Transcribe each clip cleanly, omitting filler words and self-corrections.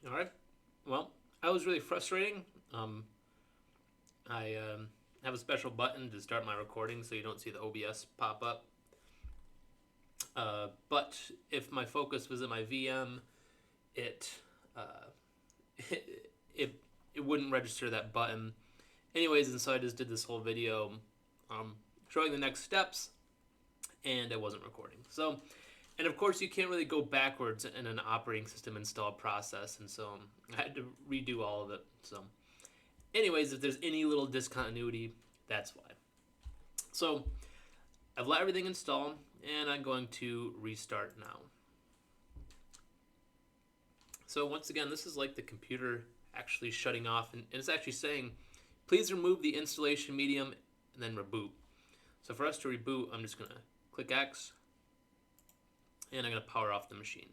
All right. Well, that was really frustrating. I have a special button to start my recording so you don't see the OBS pop up. But if my focus was at my VM, it, uh, it it wouldn't register that button. Anyways, and so I just did this whole video um, showing the next steps, and it wasn't recording. So, and of course, you can't really go backwards in an operating system install process, and so I had to redo all of it. So, anyways, if there's any little discontinuity, that's why. So, I've let everything install, and I'm going to restart now. So once again, this is like the computer actually shutting off, and it's actually saying, please remove the installation medium and then reboot. So for us to reboot, I'm just going to click X, and I'm going to power off the machine.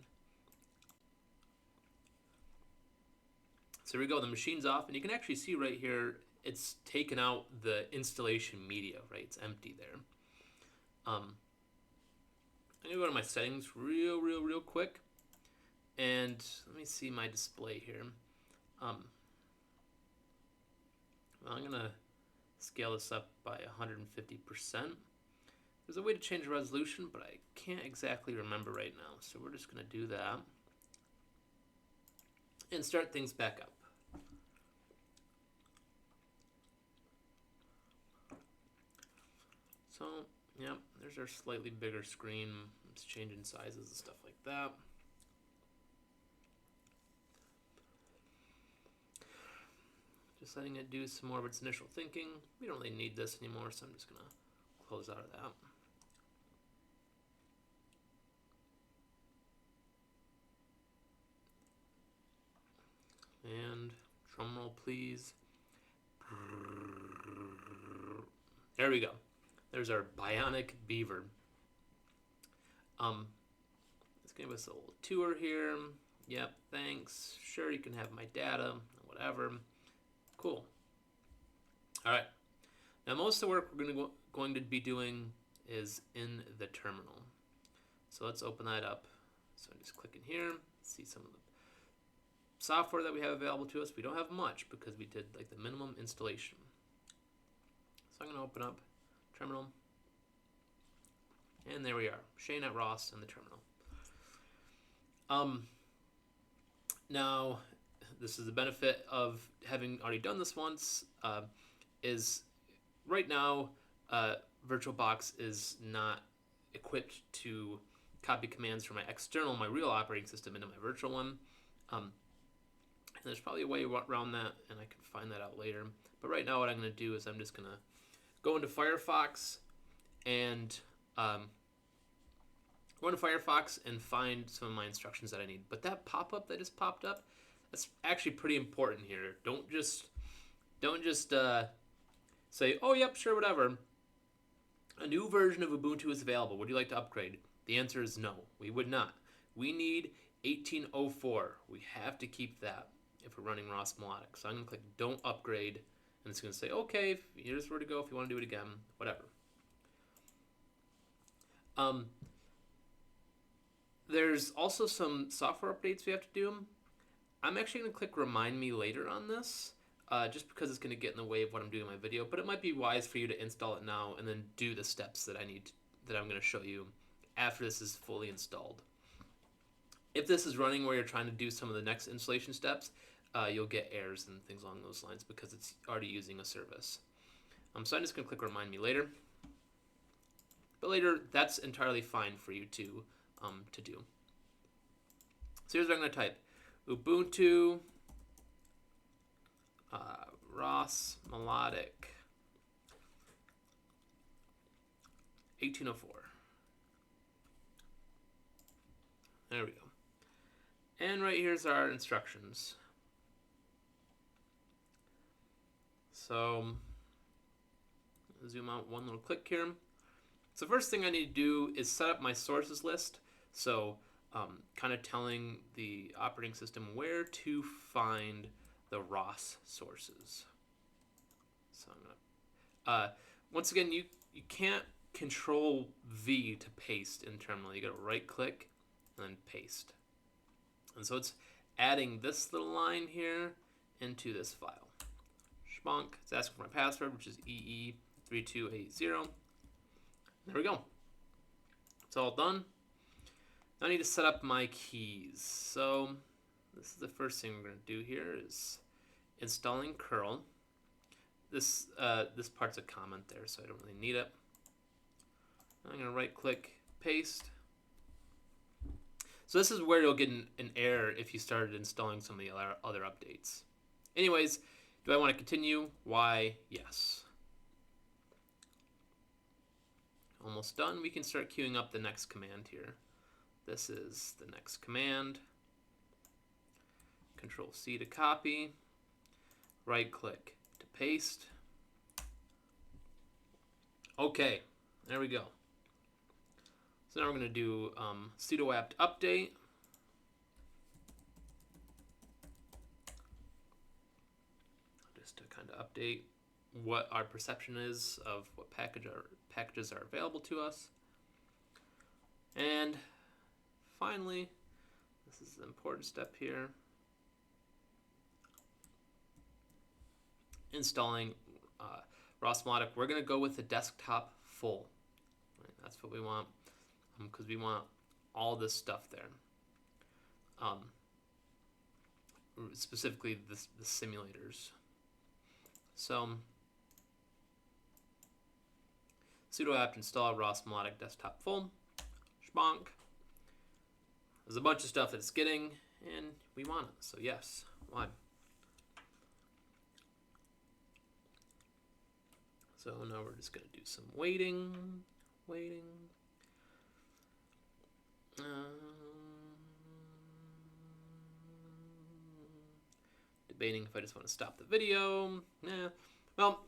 So here we go, the machine's off, and you can actually see right here, it's taken out the installation media, right? It's empty there. I'm going to go to my settings real quick, and let me see my display here. Well, I'm going to scale this up by 150%. There's a way to change the resolution, but I can't exactly remember right now. So we're just going to do that and start things back up. So, yeah, there's our slightly bigger screen. It's changing sizes and stuff like that. Just letting it do some more of its initial thinking. We don't really need this anymore, so I'm just going to close out of that. And drum roll, please. There we go. There's our bionic beaver. Let's give us a little tour here. Yep, thanks. Sure, you can have my data, whatever. Cool. All right. Now, most of the work we're going to be doing is in the terminal. So let's open that up. So I just click in here, see some of the software that we have available to us. We don't have much because we did like the minimum installation. So I'm going to open up terminal. And there we are, Shane at ROS in the terminal. Now, this is the benefit of having already done this once, is right now, VirtualBox is not equipped to copy commands from my external, my real operating system into my virtual one. And there's probably a way around that, and I can find that out later. But right now what I'm going to do is I'm just going to go into Firefox and find some of my instructions that I need. But that pop-up that just popped up, that's actually pretty important here. Don't just say, oh, yep, sure, whatever. A new version of Ubuntu is available. Would you like to upgrade? The answer is no. We would not. We need 1804. We have to keep that if we're running ROS Melodic. So I'm going to click Don't Upgrade, and it's going to say, okay, here's where to go if you want to do it again, whatever. There's also some software updates we have to do. I'm actually going to click Remind Me Later on this, just because it's going to get in the way of what I'm doing in my video, but it might be wise for you to install it now and then do the steps that that I'm going to show you after this is fully installed. If this is running where you're trying to do some of the next installation steps, you'll get errors and things along those lines because it's already using a service. So I'm just going to click Remind Me Later. But later, that's entirely fine for you to do. So here's what I'm going to type. Ubuntu ROS Melodic 1804. There we go. And right here's our instructions. So zoom out one little click here. So first thing I need to do is set up my sources list. So kind of telling the operating system where to find the ROS sources. So I'm gonna, once again, you can't Control V to paste in terminal. You gotta right click and then paste. And so it's adding this little line here into this file. Schmonk. It's asking for my password, which is EE3280. There we go. It's all done. Now I need to set up my keys. So this is the first thing we're going to do here is installing curl. This part's a comment there, so I don't really need it. I'm going to right click, paste. So this is where you'll get an error if you started installing some of the other updates. Anyways, do I want to continue? Why, yes. Almost done. We can start queuing up the next command here. This is the next command. Control C to copy. Right click to paste. Okay, there we go. So now we're going to do sudo apt update. Just to kind of update what our perception is of what packages are available to us. And finally, this is the important step here. Installing ROS Melodic. We're going to go with the desktop full. Right, that's what we want because we want all this stuff there. Specifically the simulators. So sudo apt install ROS Melodic desktop full. Schmonk. There's a bunch of stuff that it's getting, and we want it. So yes, why? So now we're just going to do some waiting. Debating if I just want to stop the video. Well,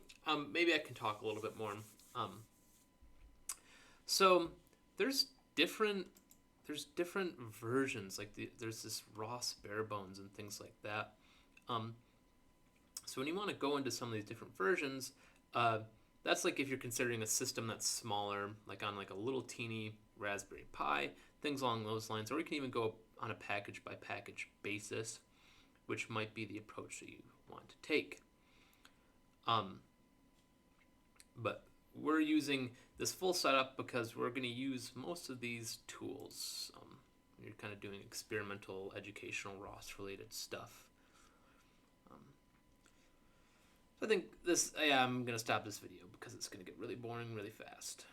maybe I can talk a little bit more. So there's different versions. Like there's this ROS bare bones and things like that. So when you want to go into some of these different versions, that's like if you're considering a system that's smaller, like on like a little teeny Raspberry Pi, things along those lines, or you can even go on a package by package basis, which might be the approach that you want to take. But we're using this full setup because we're going to use most of these tools. You're kind of doing experimental, educational, ROS-related stuff. I think I'm going to stop this video because it's going to get really boring really fast.